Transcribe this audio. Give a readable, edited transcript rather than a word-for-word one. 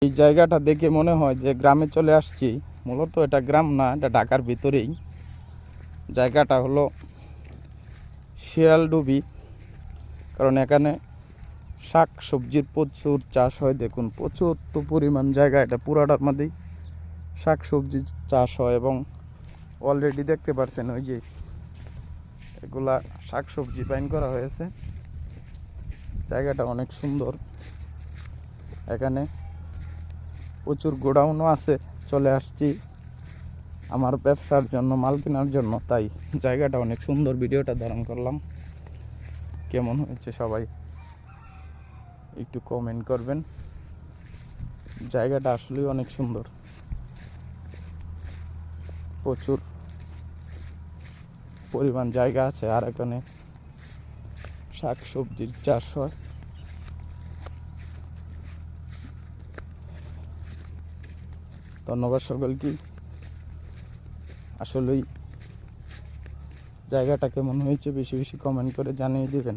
এই জায়গাটা দেখে মনে হয় যে গ্রামে চলে আসছি। মূলত এটা গ্রাম না, এটা ঢাকার ভিতরেই। জায়গাটা হলো শিয়ালডুবি, কারণ এখানে শাক সবজির প্রচুর চাষ হয়। দেখুন প্রচুর তো পরিমাণ জায়গা, এটা পুরাটার মধ্যেই শাক সবজি চাষ হয়। এবং অলরেডি দেখতে পাচ্ছেন ওই যে এগুলা শাক সবজি বাইন করা হয়েছে। জায়গাটা অনেক সুন্দর। এখানে প্রচুর গোডাউনও আছে। চলে আসছি আমার ব্যবসার জন্য, মাল কেনার জন্য, তাই জায়গাটা অনেক সুন্দর। ভিডিওটা ধারণ করলাম। কেমন হয়েছে সবাই একটু কমেন্ট করবেন। জায়গাটা আসলেই অনেক সুন্দর, প্রচুর পরিমাণ জায়গা আছে। আর এখানে শাক সবজির চাষ হয়। ধন্যবাদ সকলকে। আসলেই জায়গাটা কেমন হয়েছে বেশি বেশি কমেন্ট করে জানিয়ে দেবেন।